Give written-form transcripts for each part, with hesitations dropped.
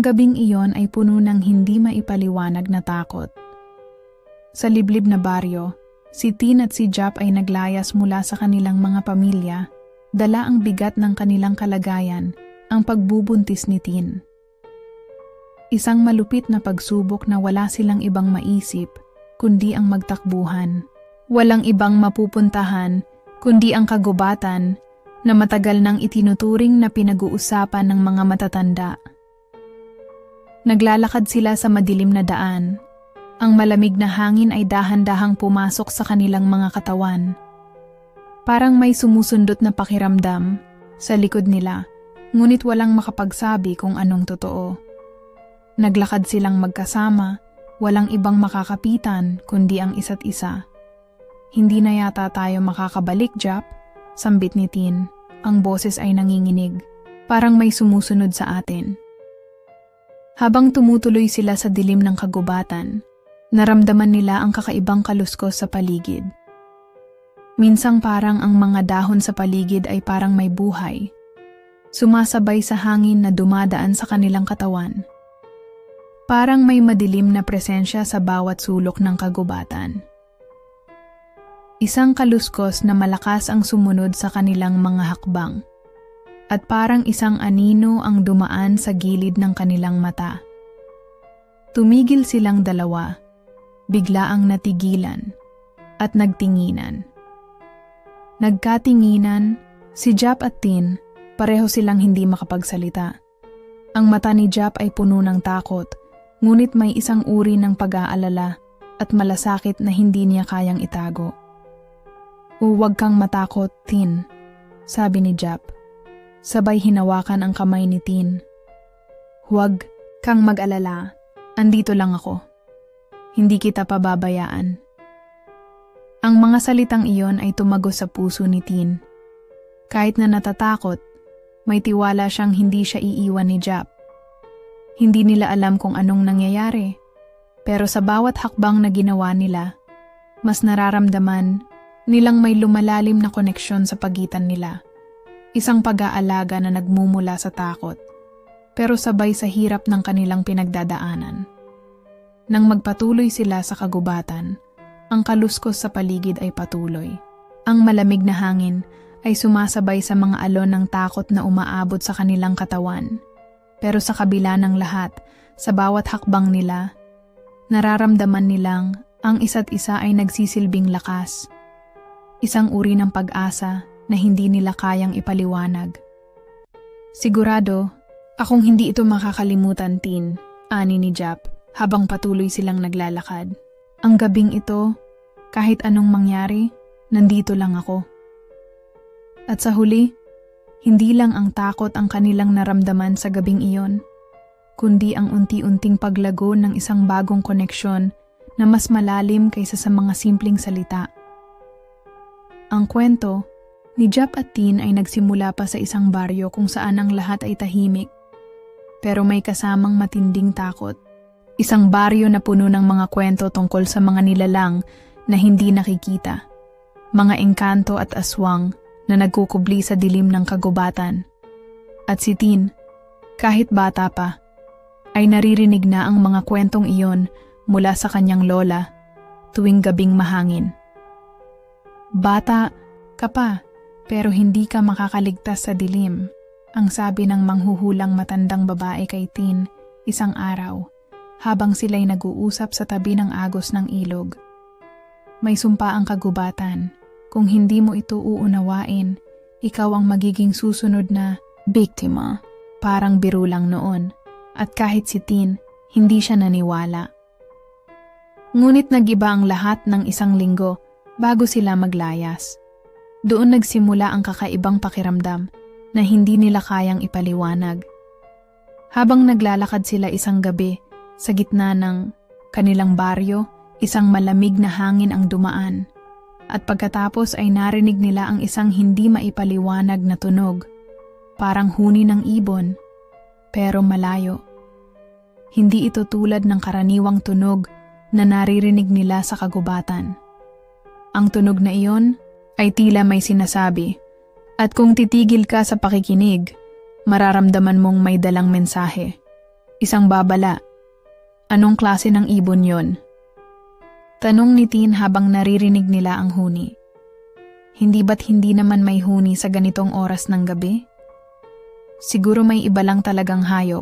Ang gabing iyon ay puno ng hindi maipaliwanag na takot. Sa liblib na baryo, si Tin at si Jap ay naglayas mula sa kanilang mga pamilya, dala ang bigat ng kanilang kalagayan, ang pagbubuntis ni Tin. Isang malupit na pagsubok na wala silang ibang maisip, kundi ang magtakbuhan. Walang ibang mapupuntahan, kundi ang kagubatan na matagal nang itinuturing na pinag-uusapan ng mga matatanda. Naglalakad sila sa madilim na daan. Ang malamig na hangin ay dahan-dahang pumasok sa kanilang mga katawan. Parang may sumusundot na pakiramdam sa likod nila, ngunit walang makapagsabi kung anong totoo. Naglakad silang magkasama, walang ibang makakapitan kundi ang isa't isa. Hindi na yata tayo makakabalik, Jap, sambit ni Tin. Ang boses ay nanginginig, parang may sumusunod sa atin. Habang tumutuloy sila sa dilim ng kagubatan, naramdaman nila ang kakaibang kaluskos sa paligid. Minsang parang ang mga dahon sa paligid ay parang may buhay, sumasabay sa hangin na dumadaan sa kanilang katawan. Parang may madilim na presensya sa bawat sulok ng kagubatan. Isang kaluskos na malakas ang sumunod sa kanilang mga hakbang. At parang isang anino ang dumaan sa gilid ng kanilang mata. Tumigil silang dalawa, biglaang natigilan, at nagtinginan. Nagkatinginan, si Jap at Tin, pareho silang hindi makapagsalita. Ang mata ni Jap ay puno ng takot, ngunit may isang uri ng pag-aalala at malasakit na hindi niya kayang itago. "Huwag kang matakot, Tin," sabi ni Jap. Sabay hinawakan ang kamay ni Tin. "Huwag kang mag-alala, andito lang ako. Hindi kita pababayaan." Ang mga salitang iyon ay tumago sa puso ni Tin. Kahit na natatakot, may tiwala siyang hindi siya iiwan ni Jap. Hindi nila alam kung anong nangyayari, pero sa bawat hakbang na ginawa nila, mas nararamdaman nilang may lumalalim na koneksyon sa pagitan nila. Isang pag-aalaga na nagmumula sa takot, pero sabay sa hirap ng kanilang pinagdadaanan. Nang magpatuloy sila sa kagubatan, ang kaluskos sa paligid ay patuloy. Ang malamig na hangin ay sumasabay sa mga alon ng takot na umaabot sa kanilang katawan. Pero sa kabila ng lahat, sa bawat hakbang nila, nararamdaman nilang ang isa't isa ay nagsisilbing lakas. Isang uri ng pag-asa na hindi nila kayang ipaliwanag. "Sigurado, akong hindi ito makakalimutan, Tin," ani ni Jap habang patuloy silang naglalakad. "Ang gabing ito, kahit anong mangyari, nandito lang ako." At sa huli, hindi lang ang takot ang kanilang naramdaman sa gabing iyon, kundi ang unti-unting paglago ng isang bagong koneksyon na mas malalim kaysa sa mga simpleng salita. Ang kwento ni Jap at Tin ay nagsimula pa sa isang baryo kung saan ang lahat ay tahimik, pero may kasamang matinding takot. Isang baryo na puno ng mga kwento tungkol sa mga nilalang na hindi nakikita, mga engkanto at aswang na nagkukubli sa dilim ng kagubatan. At si Tin, kahit bata pa, ay naririnig na ang mga kwentong iyon mula sa kanyang lola tuwing gabing mahangin. "Bata ka pa, pero hindi ka makakaligtas sa dilim," ang sabi ng manghuhulang matandang babae kay Tin isang araw, habang sila'y nag-uusap sa tabi ng agos ng ilog. "May sumpa ang kagubatan. Kung hindi mo ito uunawain, ikaw ang magiging susunod na biktima." Parang biro lang noon, at kahit si Tin, hindi siya naniwala. Ngunit nag-iba ang lahat ng isang linggo bago sila maglayas. Doon nagsimula ang kakaibang pakiramdam na hindi nila kayang ipaliwanag. Habang naglalakad sila isang gabi, sa gitna ng kanilang baryo, isang malamig na hangin ang dumaan. At pagkatapos ay narinig nila ang isang hindi maipaliwanag na tunog. Parang huni ng ibon, pero malayo. Hindi ito tulad ng karaniwang tunog na naririnig nila sa kagubatan. Ang tunog na iyon ay tila may sinasabi, at kung titigil ka sa pakikinig, mararamdaman mong may dalang mensahe. Isang babala. Anong klase ng ibon yon? Tanong ni Tin habang naririnig nila ang huni. Hindi ba't hindi naman may huni sa ganitong oras ng gabi? Siguro may iba lang talagang hayop,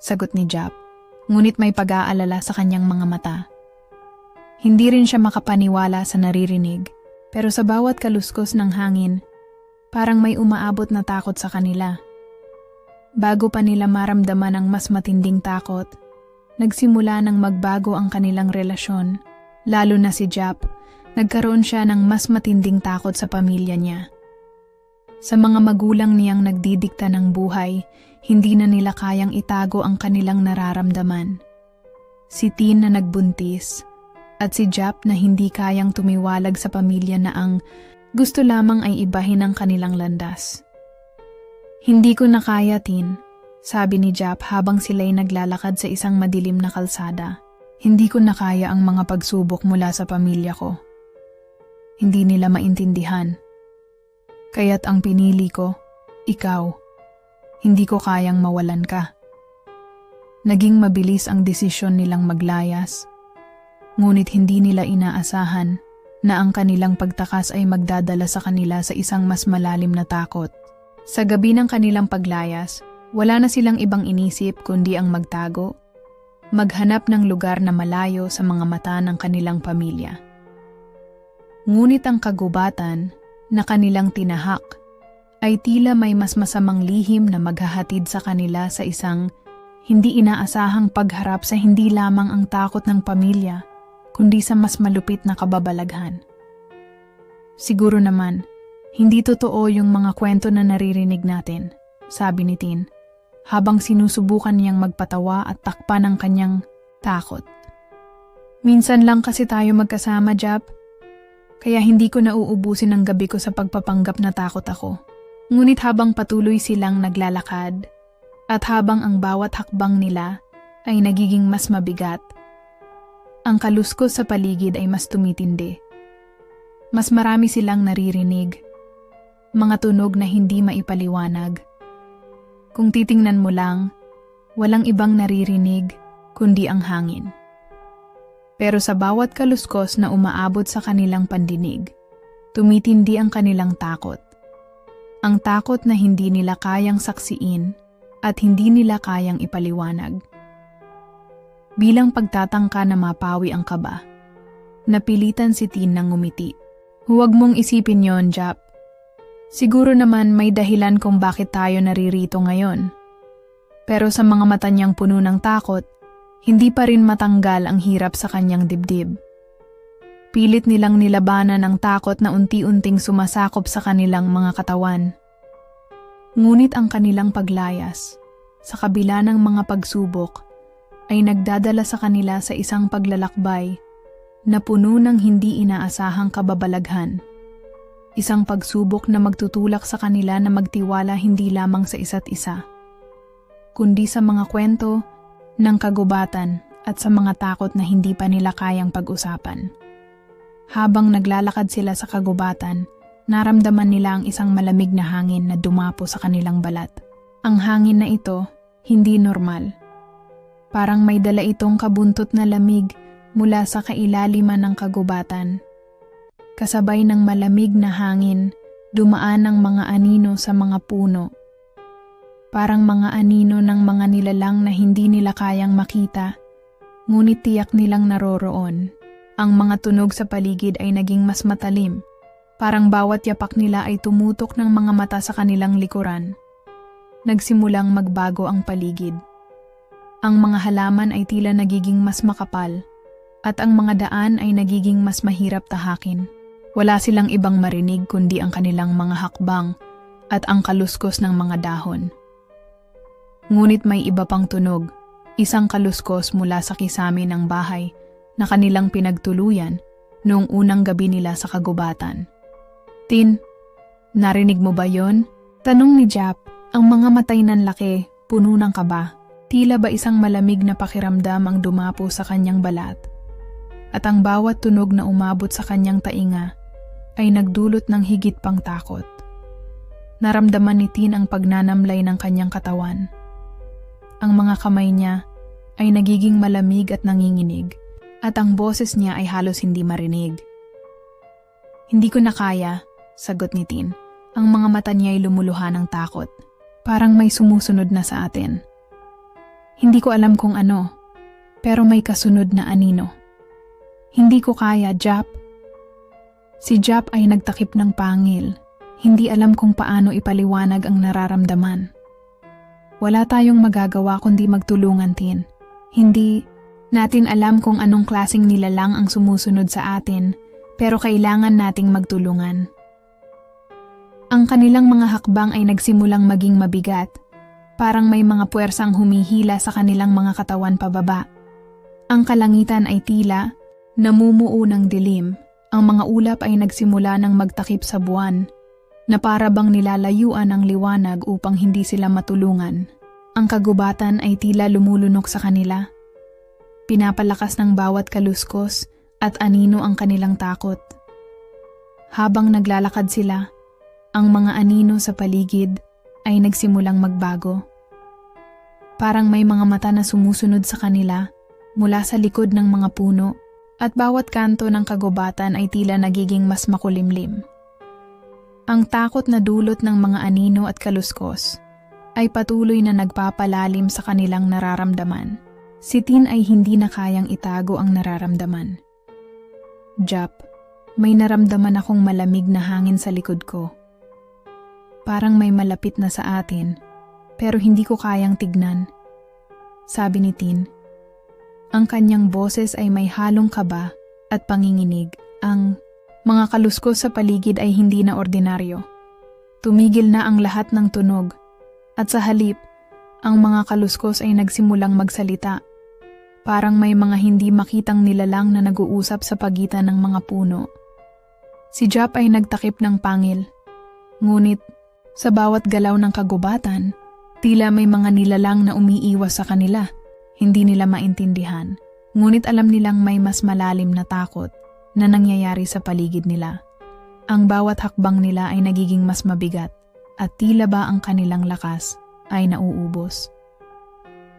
sagot ni Jap. Ngunit may pag-aalala sa kanyang mga mata. Hindi rin siya makapaniwala sa naririnig, pero sa bawat kaluskos ng hangin, parang may umaabot na takot sa kanila. Bago pa nila maramdaman ang mas matinding takot, nagsimula nang magbago ang kanilang relasyon. Lalo na si Jap, nagkaroon siya ng mas matinding takot sa pamilya niya. Sa mga magulang niyang nagdidikta ng buhay, hindi na nila kayang itago ang kanilang nararamdaman. Si Tin na nagbuntis, at si Jap na hindi kayang tumiwalag sa pamilya na ang gusto lamang ay ibahin ang kanilang landas. Hindi ko na kaya, Tin, sabi ni Jap habang sila'y naglalakad sa isang madilim na kalsada. Hindi ko na kaya ang mga pagsubok mula sa pamilya ko. Hindi nila maintindihan. Kaya't ang pinili ko, ikaw. Hindi ko kayang mawalan ka. Naging mabilis ang desisyon nilang maglayas. Ngunit hindi nila inaasahan na ang kanilang pagtakas ay magdadala sa kanila sa isang mas malalim na takot. Sa gabi ng kanilang paglayas, wala na silang ibang inisip kundi ang magtago. Maghanap ng lugar na malayo sa mga mata ng kanilang pamilya. Ngunit ang kagubatan na kanilang tinahak ay tila may mas masamang lihim na maghahatid sa kanila sa isang hindi inaasahang pagharap sa hindi lamang ang takot ng pamilya, kundi sa mas malupit na kababalaghan. Siguro naman, hindi totoo yung mga kwento na naririnig natin, sabi ni Tin, habang sinusubukan niyang magpatawa at takpan ang kanyang takot. Minsan lang kasi tayo magkasama, Jap. Kaya hindi ko nauubusin ang gabi ko sa pagpapanggap na takot ako. Ngunit habang patuloy silang naglalakad, at habang ang bawat hakbang nila ay nagiging mas mabigat, ang kaluskos sa paligid ay mas tumitindi. Mas marami silang naririnig, mga tunog na hindi maipaliwanag. Kung titingnan mo lang, walang ibang naririnig kundi ang hangin. Pero sa bawat kaluskos na umaabot sa kanilang pandinig, tumitindi ang kanilang takot. Ang takot na hindi nila kayang saksiin at hindi nila kayang ipaliwanag. Bilang pagtatangka na mapawi ang kaba, napilitan si Tin ng ngumiti. Huwag mong isipin yon, Jap. Siguro naman may dahilan kung bakit tayo naririto ngayon. Pero sa mga mata niyang puno ng takot, hindi pa rin matanggal ang hirap sa kanyang dibdib. Pilit nilang nilabanan ang takot na unti-unting sumasakop sa kanilang mga katawan. Ngunit ang kanilang paglayas, sa kabila ng mga pagsubok, ay nagdadala sa kanila sa isang paglalakbay na puno ng hindi inaasahang kababalaghan. Isang pagsubok na magtutulak sa kanila na magtiwala hindi lamang sa isa't isa, kundi sa mga kwento ng kagubatan at sa mga takot na hindi pa nila kayang pag-usapan. Habang naglalakad sila sa kagubatan, naramdaman nila ang isang malamig na hangin na dumapo sa kanilang balat. Ang hangin na ito, hindi normal. Parang may dala itong kabuntot na lamig mula sa kailaliman ng kagubatan. Kasabay ng malamig na hangin, dumaan ang mga anino sa mga puno. Parang mga anino ng mga nilalang na hindi nila kayang makita, ngunit tiyak nilang naroroon. Ang mga tunog sa paligid ay naging mas matalim, parang bawat yapak nila ay tumutok ng mga mata sa kanilang likuran. Nagsimulang magbago ang paligid. Ang mga halaman ay tila nagiging mas makapal, at ang mga daan ay nagiging mas mahirap tahakin. Wala silang ibang marinig kundi ang kanilang mga hakbang at ang kaluskos ng mga dahon. Ngunit may iba pang tunog, isang kaluskos mula sa kisame ng bahay na kanilang pinagtuluyan noong unang gabi nila sa kagubatan. Tin, narinig mo ba yon? Tanong ni Jap, ang mga matay ng laki, puno ng kaba. Tila ba isang malamig na pakiramdam ang dumapo sa kanyang balat? At ang bawat tunog na umabot sa kanyang tainga ay nagdulot ng higit pang takot. Naramdaman ni Tin ang pagnanamlay ng kanyang katawan. Ang mga kamay niya ay nagiging malamig at nanginginig, at ang boses niya ay halos hindi marinig. Hindi ko na kaya, sagot ni Tin. Ang mga mata niya ay lumuluha ng takot. Parang may sumusunod na sa atin. Hindi ko alam kung ano, pero may kasunod na anino. Hindi ko kaya, Jap. Si Jap ay nagtakip ng pangil. Hindi alam kung paano ipaliwanag ang nararamdaman. Wala tayong magagawa kundi magtulungan, Tin. Hindi natin alam kung anong klaseng nilalang ang sumusunod sa atin, pero kailangan nating magtulungan. Ang kanilang mga hakbang ay nagsimulang maging mabigat. Parang may mga puwersang humihila sa kanilang mga katawan pababa. Ang kalangitan ay tila namumuo ng dilim. Ang mga ulap ay nagsimula ng magtakip sa buwan, na para bang nilalayuan ang liwanag upang hindi sila matulungan. Ang kagubatan ay tila lumulunok sa kanila. Pinapalakas ng bawat kaluskos at anino ang kanilang takot. Habang naglalakad sila, ang mga anino sa paligid ay nagsimulang magbago. Parang may mga mata na sumusunod sa kanila mula sa likod ng mga puno, at bawat kanto ng kagubatan ay tila nagiging mas makulimlim. Ang takot na dulot ng mga anino at kaluskos ay patuloy na nagpapalalim sa kanilang nararamdaman. Si Tin ay hindi na kayang itago ang nararamdaman. Jap, may naramdaman akong malamig na hangin sa likod ko. Parang may malapit na sa atin, pero hindi ko kayang tignan. Sabi ni Tin. Ang kanyang boses ay may halong kaba at panginginig. Ang mga kaluskos sa paligid ay hindi na ordinaryo. Tumigil na ang lahat ng tunog, at sa halip, ang mga kaluskos ay nagsimulang magsalita. Parang may mga hindi makitang nilalang na nag-uusap sa pagitan ng mga puno. Si Jap ay nagtakip ng pangil. Ngunit, sa bawat galaw ng kagubatan, tila may mga nilalang na umiiwas sa kanila. Hindi nila maintindihan, ngunit alam nilang may mas malalim na takot na nangyayari sa paligid nila. Ang bawat hakbang nila ay nagiging mas mabigat at tila ba ang kanilang lakas ay nauubos.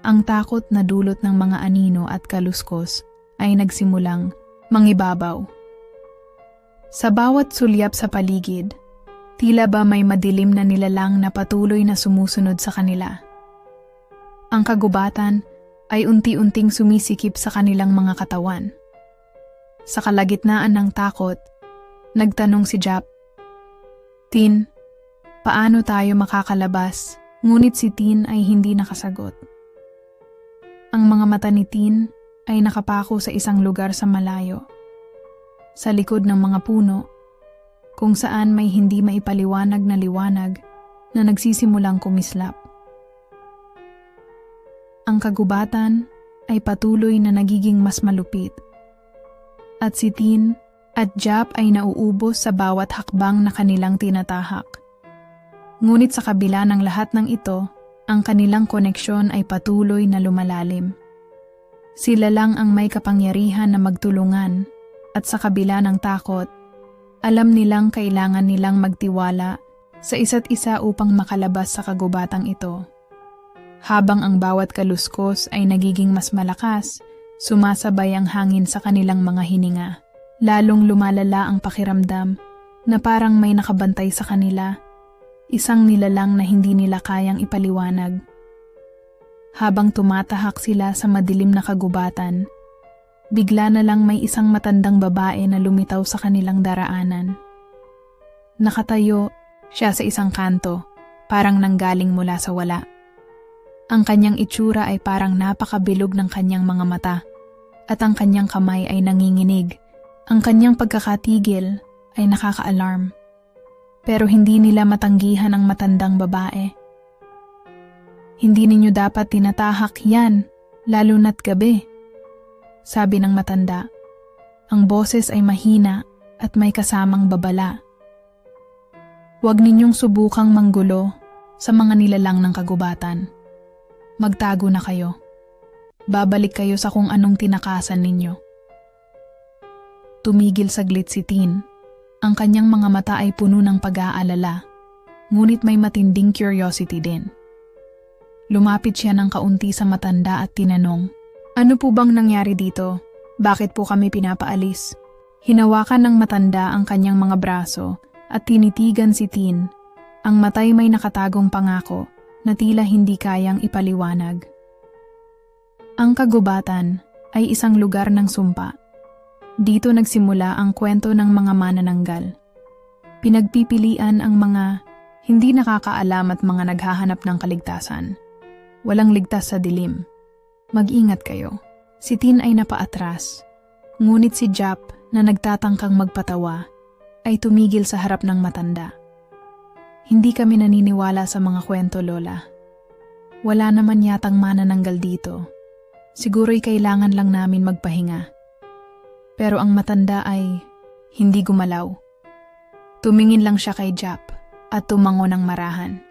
Ang takot na dulot ng mga anino at kaluskos ay nagsimulang mangibabaw. Sa bawat sulyap sa paligid, tila ba may madilim na nilalang na patuloy na sumusunod sa kanila. Ang kagubatan ay unti-unting sumisikip sa kanilang mga katawan. Sa kalagitnaan ng takot, nagtanong si Jap, Tin, paano tayo makakalabas? Ngunit si Tin ay hindi nakasagot. Ang mga mata ni Tin ay nakapako sa isang lugar sa malayo, sa likod ng mga puno, kung saan may hindi maipaliwanag na liwanag na nagsisimulang kumislap. Ang kagubatan ay patuloy na nagiging mas malupit, at si Tin at Jap ay nauubos sa bawat hakbang na kanilang tinatahak. Ngunit sa kabila ng lahat ng ito, ang kanilang koneksyon ay patuloy na lumalalim. Sila lang ang may kapangyarihan na magtulungan, at sa kabila ng takot, alam nilang kailangan nilang magtiwala sa isa't isa upang makalabas sa kagubatang ito. Habang ang bawat kaluskos ay nagiging mas malakas, sumasabay ang hangin sa kanilang mga hininga. Lalong lumalala ang pakiramdam na parang may nakabantay sa kanila, isang nilalang na hindi nila kayang ipaliwanag. Habang tumatahak sila sa madilim na kagubatan, bigla na lang may isang matandang babae na lumitaw sa kanilang daraanan. Nakatayo siya sa isang kanto, parang nanggaling mula sa wala. Ang kanyang itsura ay parang napakabilog ng kanyang mga mata, at ang kanyang kamay ay nanginginig. Ang kanyang pagkakatigil ay nakaka-alarm. Pero hindi nila matanggihan ang matandang babae. Hindi ninyo dapat tinatahak yan, lalo na't gabi, sabi ng matanda. Ang boses ay mahina at may kasamang babala. Huwag ninyong subukang manggulo sa mga nilalang ng kagubatan. Magtago na kayo. Babalik kayo sa kung anong tinakasan ninyo. Tumigil saglit si Tin. Ang kanyang mga mata ay puno ng pag-aalala, ngunit may matinding curiosity din. Lumapit siya ng kaunti sa matanda at tinanong, Ano po bang nangyari dito? Bakit po kami pinapaalis? Hinawakan ng matanda ang kanyang mga braso at tinitigan si Tin. Ang matay may nakatagong pangako na tila hindi kayang ipaliwanag. Ang kagubatan ay isang lugar ng sumpa. Dito nagsimula ang kwento ng mga manananggal. Pinagpipilian ang mga hindi nakakaalam at mga naghahanap ng kaligtasan. Walang ligtas sa dilim. Mag-ingat kayo. Si Tin ay napaatras. Ngunit si Jap na nagtatangkang magpatawa ay tumigil sa harap ng matanda. Hindi kami naniniwala sa mga kwento, Lola. Wala naman yatang manananggal dito. Siguro'y kailangan lang namin magpahinga. Pero ang matanda ay hindi gumalaw. Tumingin lang siya kay Jap at tumango ng marahan.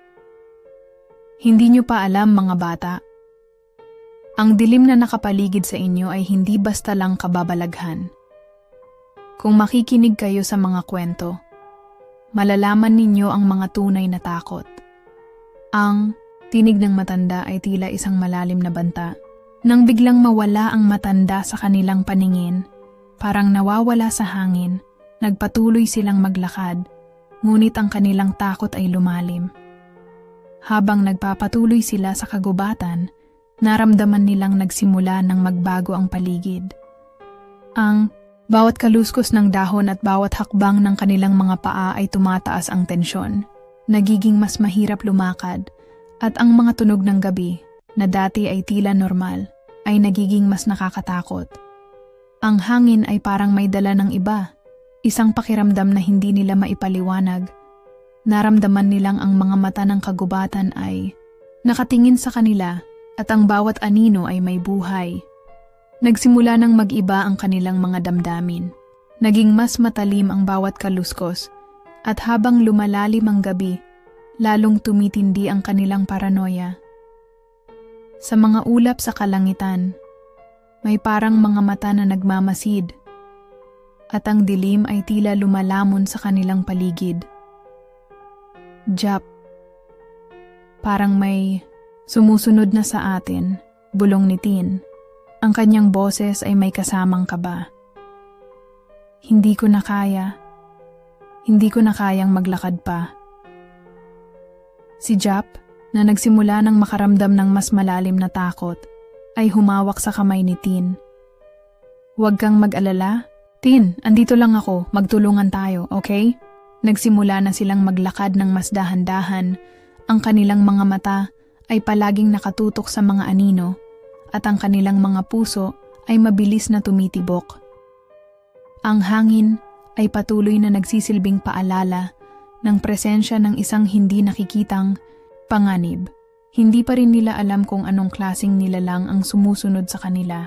Hindi niyo pa alam, mga bata. Ang dilim na nakapaligid sa inyo ay hindi basta lang kababalaghan. Kung makikinig kayo sa mga kwento, malalaman ninyo ang mga tunay na takot. Ang tinig ng matanda ay tila isang malalim na banta. Nang biglang mawala ang matanda sa kanilang paningin, parang nawawala sa hangin, nagpatuloy silang maglakad, ngunit ang kanilang takot ay lumalim. Habang nagpapatuloy sila sa kagubatan, naramdaman nilang nagsimula ng magbago ang paligid. Ang bawat kaluskos ng dahon at bawat hakbang ng kanilang mga paa ay tumataas ang tensyon. Nagiging mas mahirap lumakad, at ang mga tunog ng gabi, na dati ay tila normal, ay nagiging mas nakakatakot. Ang hangin ay parang may dala ng iba, isang pakiramdam na hindi nila maipaliwanag. Naramdaman nilang ang mga mata ng kagubatan ay nakatingin sa kanila at ang bawat anino ay may buhay. Nagsimula ng mag-iba ang kanilang mga damdamin. Naging mas matalim ang bawat kaluskos at habang lumalalim ang gabi, lalong tumitindi ang kanilang paranoia. Sa mga ulap sa kalangitan, may parang mga mata na nagmamasid at ang dilim ay tila lumalamon sa kanilang paligid. Jap, parang may sumusunod na sa atin, bulong ni Tin. Ang kanyang boses ay may kasamang kaba. Hindi ko na kayang maglakad pa. Si Jap, na nagsimula ng makaramdam ng mas malalim na takot, ay humawak sa kamay ni Tin. Huwag kang mag-alala. Tin, andito lang ako, magtulungan tayo, okay? Nagsimula na silang maglakad ng mas dahan-dahan. Ang kanilang mga mata ay palaging nakatutok sa mga anino at ang kanilang mga puso ay mabilis na tumitibok. Ang hangin ay patuloy na nagsisilbing paalala ng presensya ng isang hindi nakikitang panganib. Hindi pa rin nila alam kung anong klaseng nilalang ang sumusunod sa kanila.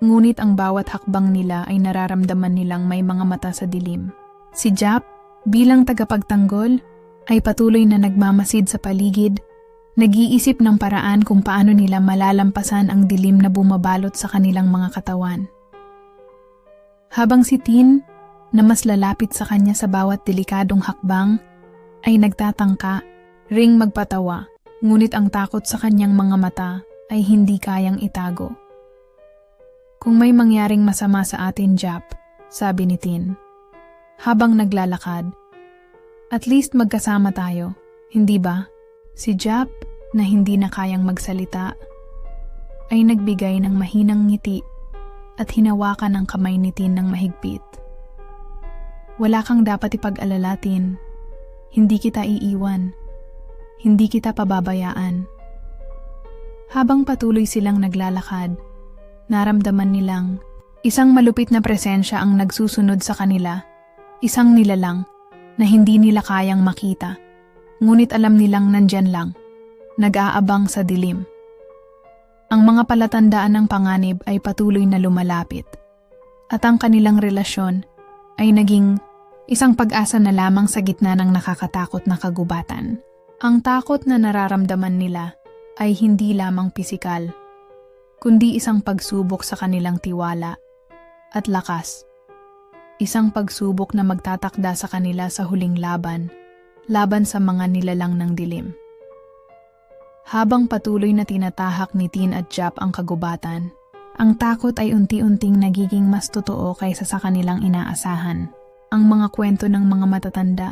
Ngunit ang bawat hakbang nila ay nararamdaman nilang may mga mata sa dilim. Si Jap, bilang tagapagtanggol, ay patuloy na nagmamasid sa paligid, nag-iisip ng paraan kung paano nila malalampasan ang dilim na bumabalot sa kanilang mga katawan. Habang si Tin, na mas lalapit sa kanya sa bawat delikadong hakbang, ay nagtatangka, ring magpatawa, ngunit ang takot sa kanyang mga mata ay hindi kayang itago. Kung may mangyaring masama sa atin, Jap, sabi ni Tin, habang naglalakad, at least magkasama tayo, hindi ba? Si Jap, na hindi na kayang magsalita, ay nagbigay ng mahinang ngiti at hinawakan ang kamay ni Tin ng mahigpit. Wala kang dapat ipag-alala, Tin. Hindi kita iiwan. Hindi kita pababayaan. Habang patuloy silang naglalakad, naramdaman nilang isang malupit na presensya ang nagsusunod sa kanila, isang nilalang na hindi nila kayang makita, ngunit alam nilang nandyan lang, nag-aabang sa dilim. Ang mga palatandaan ng panganib ay patuloy na lumalapit, at ang kanilang relasyon ay naging isang pag-asa na lamang sa gitna ng nakakatakot na kagubatan. Ang takot na nararamdaman nila ay hindi lamang pisikal, kundi isang pagsubok sa kanilang tiwala at lakas. Isang pagsubok na magtatakda sa kanila sa huling laban sa mga nilalang ng dilim. Habang patuloy na tinatahak ni Tin at Jap ang kagubatan, Ang takot ay unti-unting nagiging mas totoo kaysa sa kanilang inaasahan. Ang mga kwento ng mga matatanda,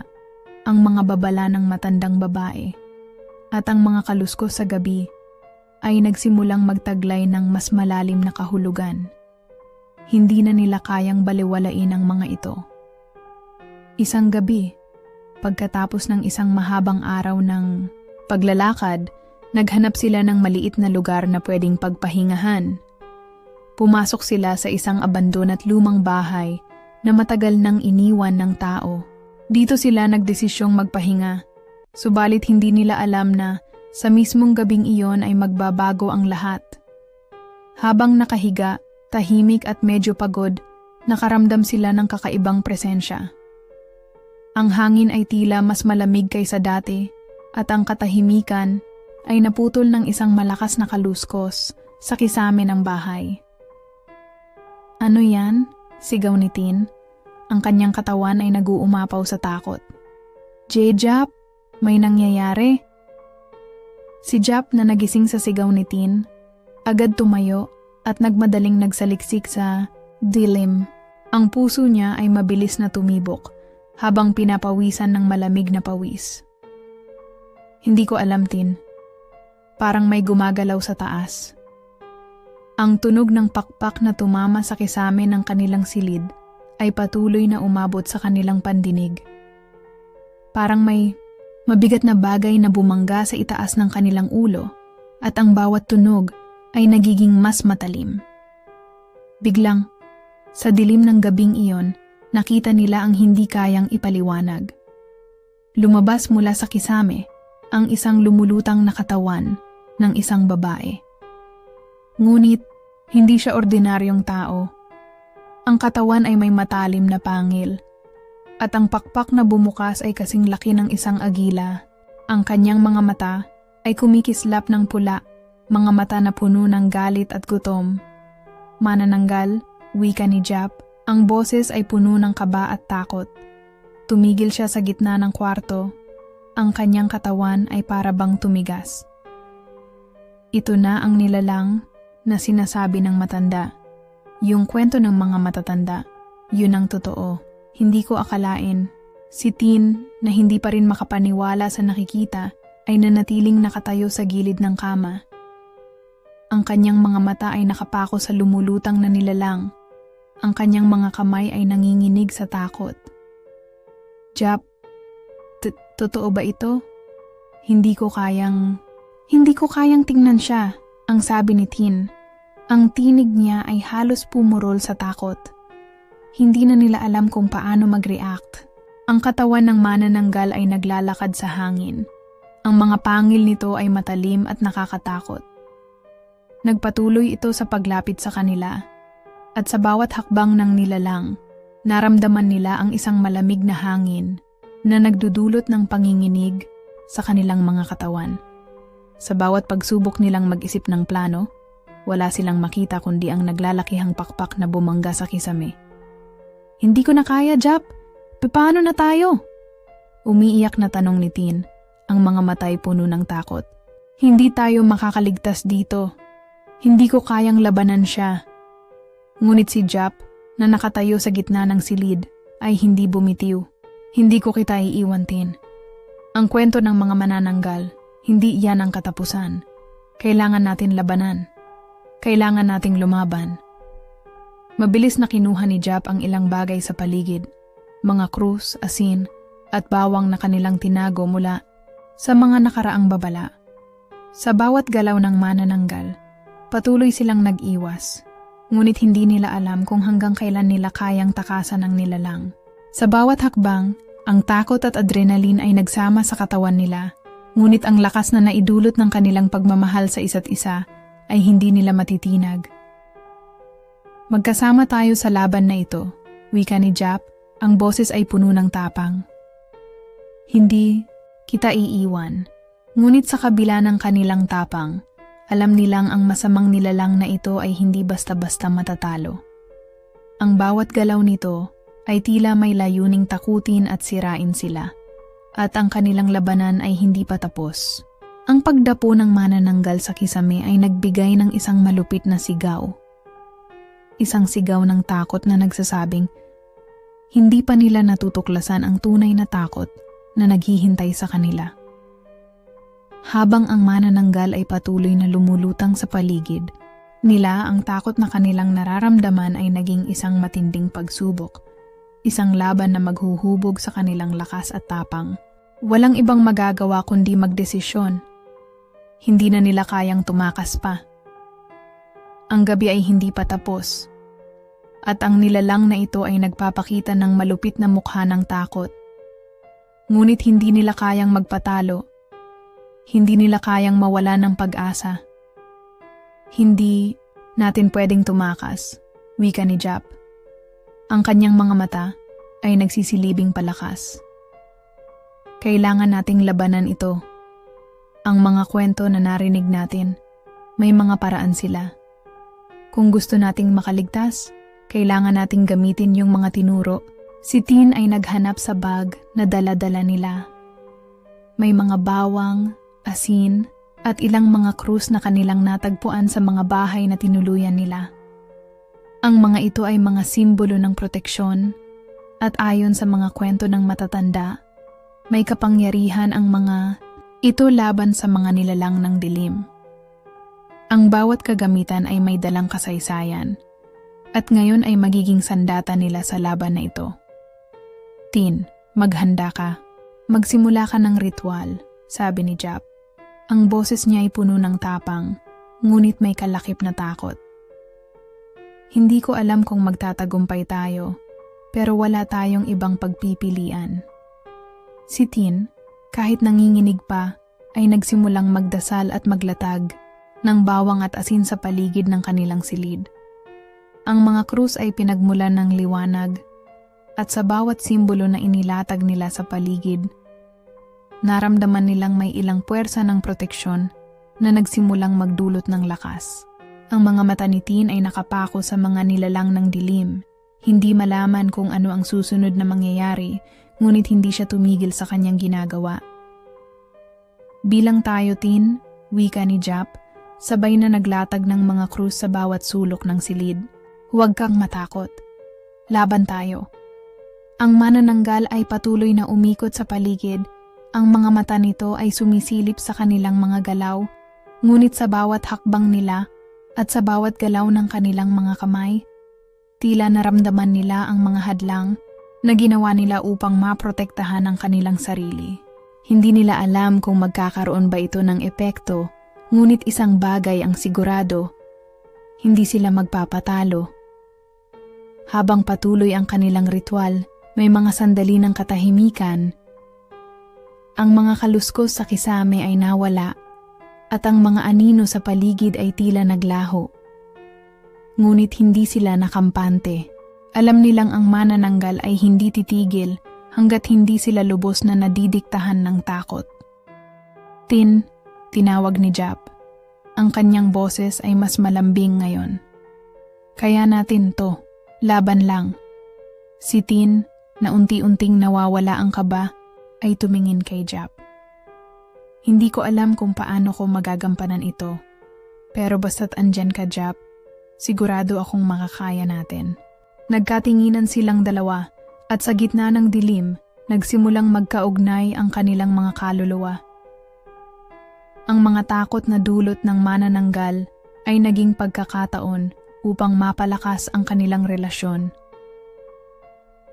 ang mga babala ng matandang babae, at ang mga kaluskos sa gabi ay nagsimulang magtaglay ng mas malalim na kahulugan. Hindi na nila kayang baliwalain ang mga ito. Isang gabi, pagkatapos ng isang mahabang araw ng paglalakad, naghanap sila ng maliit na lugar na pwedeng pagpahingahan. Pumasok sila sa isang abandon at lumang bahay na matagal nang iniwan ng tao. Dito sila nagdesisyong magpahinga, subalit hindi nila alam na sa mismong gabing iyon ay magbabago ang lahat. Habang nakahiga, tahimik at medyo pagod, nakaramdam sila ng kakaibang presensya. Ang hangin ay tila mas malamig kaysa dati at ang katahimikan ay naputol ng isang malakas na kaluskos sa kisame ng bahay. "Ano yan?" sigaw ni Tin. Ang kanyang katawan ay naguumapaw sa takot. "Jap, may nangyayari." Si Jap na nagising sa sigaw ni Tin, agad tumayo at nagmadaling nagsaliksik sa dilim. Ang puso niya ay mabilis na tumibok habang pinapawisan ng malamig na pawis. "Hindi ko alam, Tin. Parang may gumagalaw sa taas." Ang tunog ng pakpak na tumama sa kisame ng kanilang silid ay patuloy na umabot sa kanilang pandinig. Parang may mabigat na bagay na bumangga sa itaas ng kanilang ulo at ang bawat tunog ay nagiging mas matalim. Biglang, sa dilim ng gabing iyon, nakita nila ang hindi kayang ipaliwanag. Lumabas mula sa kisame ang isang lumulutang na katawan ng isang babae. Ngunit, hindi siya ordinaryong tao. Ang katawan ay may matalim na pangil, at ang pakpak na bumukas ay kasing laki ng isang agila. Ang kanyang mga mata ay kumikislap ng pula, mga mata na puno ng galit at gutom. "Manananggal," wika ni Jap, ang boses ay puno ng kaba at takot. Tumigil siya sa gitna ng kwarto. Ang kanyang katawan ay para bang tumigas. Ito na ang nilalang na sinasabi ng matanda. Yung kwento ng mga matatanda, yun ang totoo. Hindi ko akalain. Si Tin, na hindi pa rin makapaniwala sa nakikita, ay nanatiling nakatayo sa gilid ng kama. Ang kanyang mga mata ay nakapako sa lumulutang na nilalang. Ang kanyang mga kamay ay nanginginig sa takot. "Jap, totoo ba ito? Hindi ko kayang tingnan siya," ang sabi ni Tin. Ang tinig niya ay halos pumurol sa takot. Hindi na nila alam kung paano mag-react. Ang katawan ng manananggal ay naglalakad sa hangin. Ang mga pangil nito ay matalim at nakakatakot. Nagpatuloy ito sa paglapit sa kanila. At sa bawat hakbang ng nilalang, naramdaman nila ang isang malamig na hangin na nagdudulot ng panginginig sa kanilang mga katawan. Sa bawat pagsubok nilang mag-isip ng plano, wala silang makita kundi ang naglalakihang pakpak na bumangga sa kisame. "Hindi ko na kaya, Jap. Paano na tayo?" Umiiyak na tanong ni Tin, ang mga matay puno ng takot. "Hindi tayo makakaligtas dito. Hindi ko kayang labanan siya." Ngunit si Jap, na nakatayo sa gitna ng silid, ay hindi bumitiw. "Hindi ko kita iiwan, Tin. Ang kwento ng mga manananggal, hindi iyan ang katapusan. Kailangan natin labanan. Kailangan nating lumaban." Mabilis na kinuha ni Jap ang ilang bagay sa paligid, mga krus, asin, at bawang na kanilang tinago mula sa mga nakaraang babala. Sa bawat galaw ng manananggal, patuloy silang nag-iwas, ngunit hindi nila alam kung hanggang kailan nila kayang takasan ang nilalang. Sa bawat hakbang, ang takot at adrenaline ay nagsama sa katawan nila, ngunit ang lakas na naidulot ng kanilang pagmamahal sa isa't isa ay hindi nila matitinag. "Magkasama tayo sa laban na ito," wika ni Jap, ang boses ay puno ng tapang. "Hindi kita iiwan." Ngunit sa kabila ng kanilang tapang, alam nilang ang masamang nilalang na ito ay hindi basta-basta matatalo. Ang bawat galaw nito ay tila may layuning takutin at sirain sila, at ang kanilang labanan ay hindi pa tapos. Ang pagdapo ng manananggal sa kisame ay nagbigay ng isang malupit na sigaw. isang sigaw ng takot na nagsasabing, hindi pa nila natutuklasan ang tunay na takot na naghihintay sa kanila. Habang ang manananggal ay patuloy na lumulutang sa paligid, nila ang takot na kanilang nararamdaman ay naging isang matinding pagsubok, isang laban na maghuhubog sa kanilang lakas at tapang. Walang ibang magagawa kundi magdesisyon. Hindi na nila kayang tumakas pa. Ang gabi ay hindi pa tapos, at ang nilalang na ito ay nagpapakita ng malupit na mukha ng takot. Ngunit hindi nila kayang magpatalo. Hindi nila kayang mawala ng pag-asa. Hindi natin pwedeng tumakas, wika ni Jap. Ang kanyang mga mata ay nagsisilibing palakas. Kailangan nating labanan ito. Ang mga kwento na narinig natin, may mga paraan sila. Kung gusto nating makaligtas, kailangan nating gamitin yung mga tinuro. Si Tin ay naghanap sa bag na dala-dala nila. May mga bawang, asin, at ilang mga krus na kanilang natagpuan sa mga bahay na tinuluyan nila. Ang mga ito ay mga simbolo ng proteksyon, at ayon sa mga kwento ng matatanda, may kapangyarihan ang mga ito laban sa mga nilalang ng dilim. Ang bawat kagamitan ay may dalang kasaysayan, at ngayon ay magiging sandata nila sa laban na ito. Tin, maghanda ka. Magsimula ka ng ritual, sabi ni Jap. Ang boses niya ay puno ng tapang, ngunit may kalakip na takot. Hindi ko alam kung magtatagumpay tayo, pero wala tayong ibang pagpipilian. Si Tin, kahit nanginginig pa, ay nagsimulang magdasal at maglatag ng bawang at asin sa paligid ng kanilang silid. Ang mga krus ay pinagmulan ng liwanag, at sa bawat simbolo na inilatag nila sa paligid, naramdaman nilang may ilang puwersa ng proteksyon na nagsimulang magdulot ng lakas. Ang mga mata ni Tin ay nakapako sa mga nilalang ng dilim, hindi malaman kung ano ang susunod na mangyayari, ngunit hindi siya tumigil sa kanyang ginagawa. Bilang tayo, Tin, wika ni Jap, sabay na naglatag ng mga krus sa bawat sulok ng silid. Huwag kang matakot. Laban tayo. Ang manananggal ay patuloy na umikot sa paligid. Ang mga mata nito ay sumisilip sa kanilang mga galaw, ngunit sa bawat hakbang nila at sa bawat galaw ng kanilang mga kamay, tila naramdaman nila ang mga hadlang na ginawa nila upang maprotektahan ang kanilang sarili. Hindi nila alam kung magkakaroon ba ito ng epekto, ngunit isang bagay ang sigurado, hindi sila magpapatalo. Habang patuloy ang kanilang ritual, may mga sandali ng katahimikan. Ang mga kaluskos sa kisame ay nawala, at ang mga anino sa paligid ay tila naglaho. Ngunit hindi sila nakampante. Alam nilang ang manananggal ay hindi titigil hanggat hindi sila lubos na nadidiktahan ng takot. Tin, tinawag ni Jap. Ang kanyang boses ay mas malambing ngayon. Kaya natin to, laban lang. Si Tin, na unti-unting nawawala ang kaba, ay tumingin kay Jap. Hindi ko alam kung paano ko magagampanan ito, pero basta't andyan ka, Jap, sigurado akong makakaya natin. Nagkatinginan silang dalawa at sa gitna ng dilim, nagsimulang magkaugnay ang kanilang mga kaluluwa. Ang mga takot na dulot ng manananggal ay naging pagkakataon upang mapalakas ang kanilang relasyon.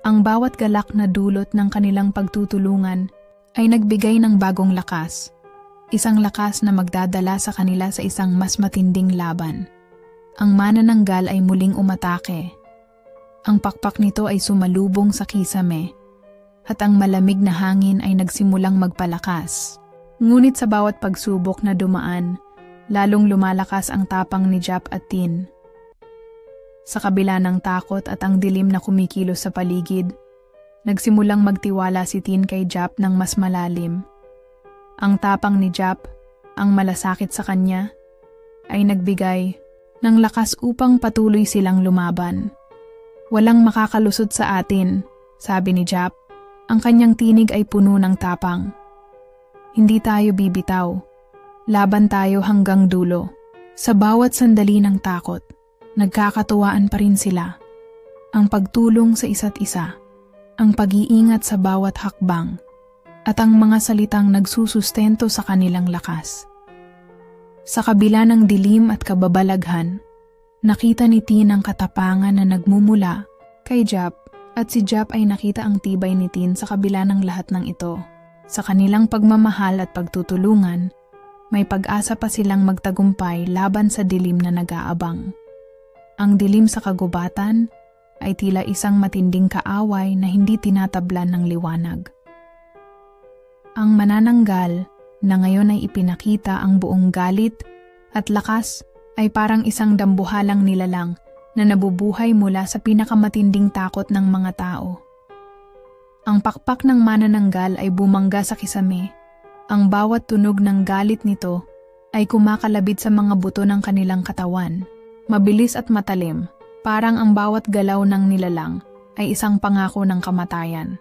Ang bawat galak na dulot ng kanilang pagtutulungan ay nagbigay ng bagong lakas, isang lakas na magdadala sa kanila sa isang mas matinding laban. Ang manananggal ay muling umatake. Ang pakpak nito ay sumalubong sa kisame, at ang malamig na hangin ay nagsimulang magpalakas. Ngunit sa bawat pagsubok na dumaan, lalong lumalakas ang tapang ni Jap at Tin. Sa kabila ng takot at ang dilim na kumikilos sa paligid, nagsimulang magtiwala si Tin kay Jap ng mas malalim. Ang tapang ni Jap, ang malasakit sa kanya, ay nagbigay ng lakas upang patuloy silang lumaban. Walang makakalusot sa atin, sabi ni Jap. Ang kanyang tinig ay puno ng tapang. Hindi tayo bibitaw. Laban tayo hanggang dulo. Sa bawat sandali ng takot, Nagkakatuwaan pa rin sila. Ang pagtulong sa isa't isa, ang pag-iingat sa bawat hakbang, at ang mga salitang nagsusustento sa kanilang lakas. Sa kabila ng dilim at kababalaghan, nakita ni Tin ang katapangan na nagmumula kay Jap, at si Jap ay nakita ang tibay ni Tin sa kabila ng lahat ng ito. Sa kanilang pagmamahal at pagtutulungan, may pag-asa pa silang magtagumpay laban sa dilim na nag-aabang. Ang dilim sa kagubatan ay tila isang matinding kaaway na hindi tinatablan ng liwanag. Ang manananggal na ngayon ay ipinakita ang buong galit at lakas ay parang isang dambuhalang nilalang na nabubuhay mula sa pinakamatinding takot ng mga tao. Ang pakpak ng manananggal ay bumangga sa kisame. Ang bawat tunog ng galit nito ay kumakalabit sa mga buto ng kanilang katawan. Mabilis at matalim, parang ang bawat galaw ng nilalang ay isang pangako ng kamatayan.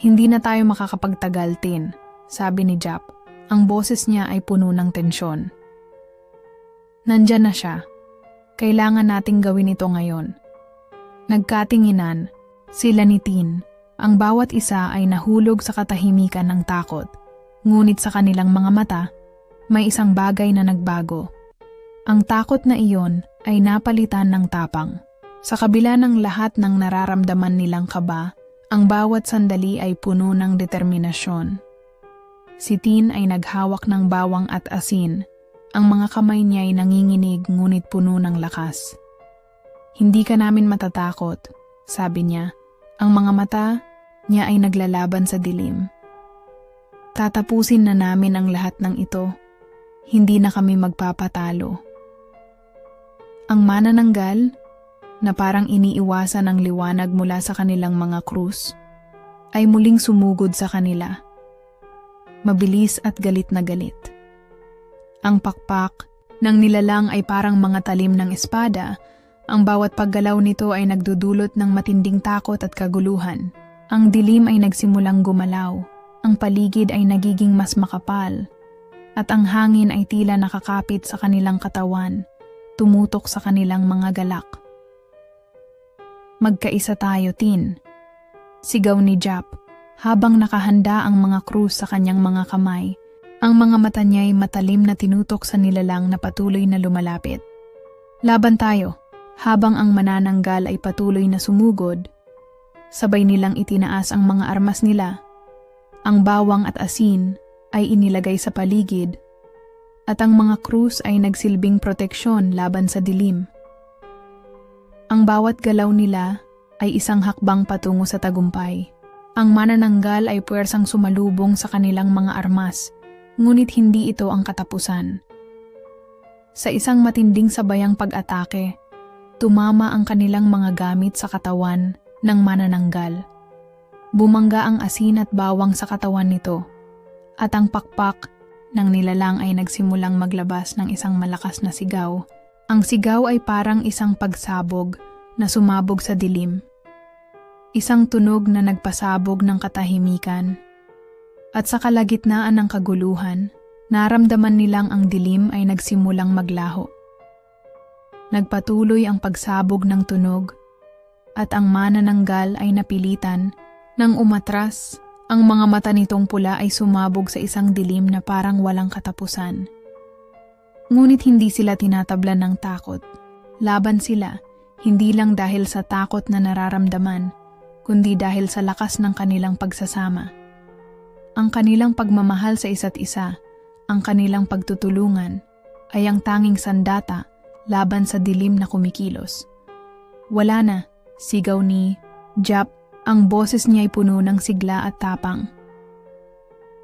Hindi na tayo makakapagtagal, Tin, sabi ni Jap. Ang boses niya ay puno ng tensyon. Nandyan na siya. Kailangan nating gawin ito ngayon. Nagkatinginan, sila ni Tin. Ang bawat isa ay nahulog sa katahimikan ng takot. Ngunit sa kanilang mga mata, may isang bagay na nagbago. Ang takot na iyon ay napalitan ng tapang. Sa kabila ng lahat ng nararamdaman nilang kaba, ang bawat sandali ay puno ng determinasyon. Si Tin ay naghawak ng bawang at asin. Ang mga kamay niya ay nanginginig ngunit puno ng lakas. Hindi ka namin matatakot, sabi niya. Ang mga mata niya ay naglalaban sa dilim. Tatapusin na namin ang lahat ng ito. Hindi na kami magpapatalo. Ang manananggal, na parang iniiwasan ng liwanag mula sa kanilang mga krus, ay muling sumugod sa kanila. Mabilis at galit na galit. Ang pakpak ng nilalang ay parang mga talim ng espada. Ang bawat paggalaw nito ay nagdudulot ng matinding takot at kaguluhan. Ang dilim ay nagsimulang gumalaw. Ang paligid ay nagiging mas makapal. At ang hangin ay tila nakakapit sa kanilang katawan, tumutok sa kanilang mga galak. Magkaisa tayo, Tin, sigaw ni Jap habang nakahanda ang mga krus sa kanyang mga kamay. Ang mga mata niya ay matalim na tinutok sa nilalang na patuloy na lumalapit. Laban tayo, habang ang manananggal ay patuloy na sumugod. Sabay nilang itinaas ang mga armas nila. Ang bawang at asin ay inilagay sa paligid, at ang mga krus ay nagsilbing proteksyon laban sa dilim. Ang bawat galaw nila ay isang hakbang patungo sa tagumpay. Ang manananggal ay puwersang sumalubong sa kanilang mga armas, ngunit hindi ito ang katapusan. Sa isang matinding sabayang pag-atake, tumama ang kanilang mga gamit sa katawan ng manananggal. Bumangga ang asin at bawang sa katawan nito, at ang pakpak ng nilalang ay nagsimulang maglabas ng isang malakas na sigaw. Ang sigaw ay parang isang pagsabog na sumabog sa dilim. Isang tunog na nagpasabog ng katahimikan. At sa kalagitnaan ng kaguluhan, naramdaman nilang ang dilim ay nagsimulang maglaho. Nagpatuloy ang pagsabog ng tunog, at ang manananggal ay napilitan nang umatras. Ang mga mata nitong pula ay sumabog sa isang dilim na parang walang katapusan. Ngunit hindi sila tinatablan ng takot. Laban sila, hindi lang dahil sa takot na nararamdaman, kundi dahil sa lakas ng kanilang pagsasama. Ang kanilang pagmamahal sa isa't isa, ang kanilang pagtutulungan, ay ang tanging sandata laban sa dilim na kumikilos. Wala na, sigaw ni Jap. Ang boses niya ay puno ng sigla at tapang.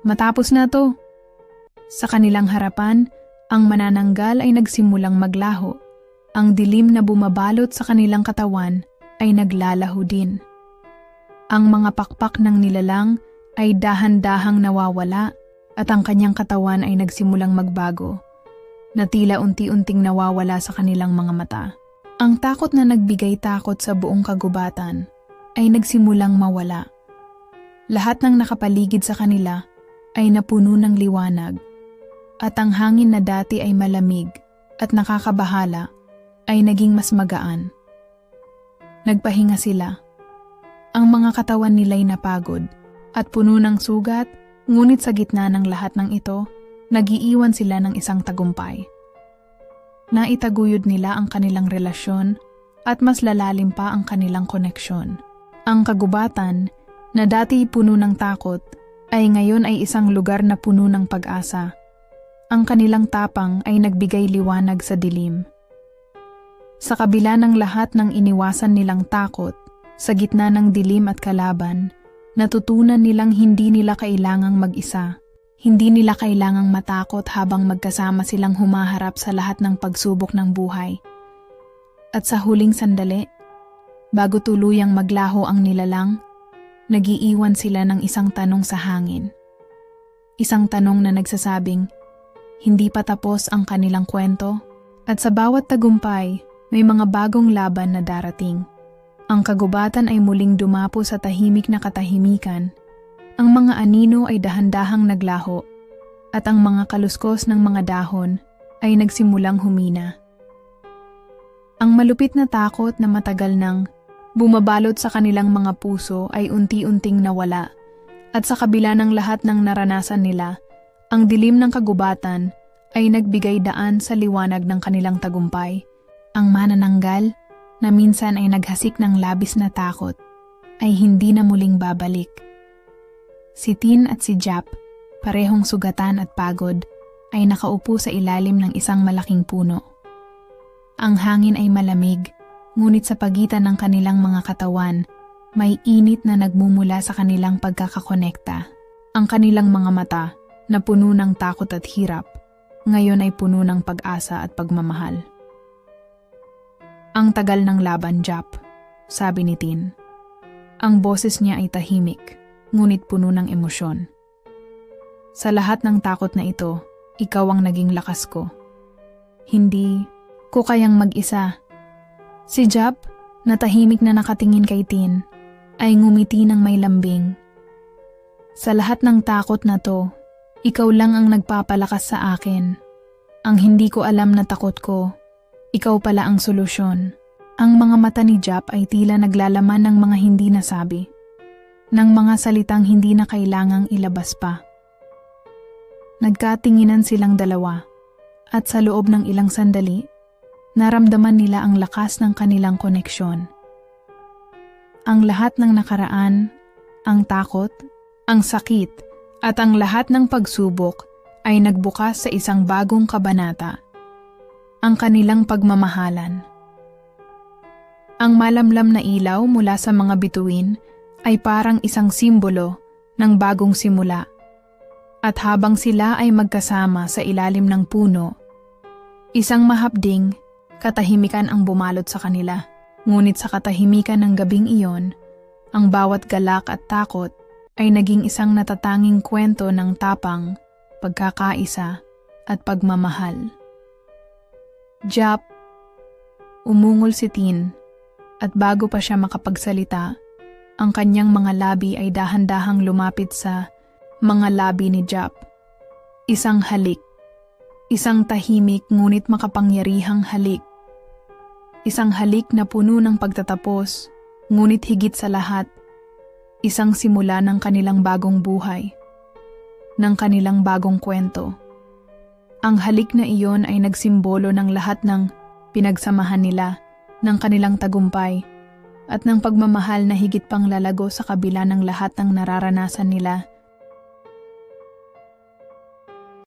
Matapos na to. Sa kanilang harapan, ang manananggal ay nagsimulang maglaho. Ang dilim na bumabalot sa kanilang katawan ay naglalaho din. Ang mga pakpak ng nilalang ay dahan-dahang nawawala at ang kanyang katawan ay nagsimulang magbago, na tila unti-unting nawawala sa kanilang mga mata. Ang takot na nagbigay takot sa buong kagubatan ay nagsimulang mawala. Lahat ng nakapaligid sa kanila ay napuno ng liwanag, at ang hangin na dati ay malamig at nakakabahala ay naging mas magaan. Nagpahinga sila. Ang mga katawan nila'y napagod at puno ng sugat, ngunit sa gitna ng lahat ng ito, nagiiwan sila ng isang tagumpay. Naitaguyod nila ang kanilang relasyon at mas lalalim pa ang kanilang koneksyon. Ang kagubatan, na dati puno ng takot, ay ngayon ay isang lugar na puno ng pag-asa. Ang kanilang tapang ay nagbigay liwanag sa dilim. Sa kabila ng lahat ng iniwasan nilang takot, sa gitna ng dilim at kalaban, natutunan nilang hindi nila kailangang mag-isa. Hindi nila kailangang matakot habang magkasama silang humaharap sa lahat ng pagsubok ng buhay. At sa huling sandali, bago tuluyang maglaho ang nilalang, nagiiwan sila ng isang tanong sa hangin. Isang tanong na nagsasabing, hindi pa tapos ang kanilang kwento, at sa bawat tagumpay, may mga bagong laban na darating. Ang kagubatan ay muling dumapo sa tahimik na katahimikan. Ang mga anino ay dahan-dahang naglaho, at ang mga kaluskos ng mga dahon ay nagsimulang humina. Ang malupit na takot na matagal nang bumabalot sa kanilang mga puso ay unti-unting nawala, at sa kabila ng lahat ng naranasan nila, ang dilim ng kagubatan ay nagbigay daan sa liwanag ng kanilang tagumpay. Ang manananggal, na minsan ay naghasik ng labis na takot, ay hindi na muling babalik. Si Tin at si Jap, parehong sugatan at pagod, ay nakaupo sa ilalim ng isang malaking puno. Ang hangin ay malamig, ngunit sa pagitan ng kanilang mga katawan, may init na nagmumula sa kanilang pagkakakonekta. Ang kanilang mga mata, na puno ng takot at hirap, ngayon ay puno ng pag-asa at pagmamahal. Ang tagal ng laban, Jap, sabi ni Tin. Ang boses niya ay tahimik, ngunit puno ng emosyon. Sa lahat ng takot na ito, ikaw ang naging lakas ko. Hindi ko kayang mag-isa. Si Jap, na tahimik na nakatingin kay Tin, ay ngumiti ng may lambing. Sa lahat ng takot na to, ikaw lang ang nagpapalakas sa akin. Ang hindi ko alam na takot ko, ikaw pala ang solusyon. Ang mga mata ni Jap ay tila naglalaman ng mga hindi nasabi, ng mga salitang hindi na kailangang ilabas pa. Nagkatinginan silang dalawa, at sa loob ng ilang sandali, naramdaman nila ang lakas ng kanilang koneksyon. Ang lahat ng nakaraan, ang takot, ang sakit, at ang lahat ng pagsubok ay nagbukas sa isang bagong kabanata. Ang kanilang pagmamahalan. Ang malamlam na ilaw mula sa mga bituin ay parang isang simbolo ng bagong simula. At habang sila ay magkasama sa ilalim ng puno, isang mahapding katahimikan ang bumalot sa kanila. Ngunit sa katahimikan ng gabing iyon, ang bawat galak at takot ay naging isang natatanging kwento ng tapang, pagkakaisa at pagmamahal. Jap, umungol si Tin, at bago pa siya makapagsalita, ang kanyang mga labi ay dahan-dahang lumapit sa mga labi ni Jap. Isang halik, isang tahimik ngunit makapangyarihang halik. Isang halik na puno ng pagtatapos, ngunit higit sa lahat, isang simula ng kanilang bagong buhay, ng kanilang bagong kwento. Ang halik na iyon ay nagsimbolo ng lahat ng pinagsamahan nila, ng kanilang tagumpay, at ng pagmamahal na higit pang lalago sa kabila ng lahat ng nararanasan nila.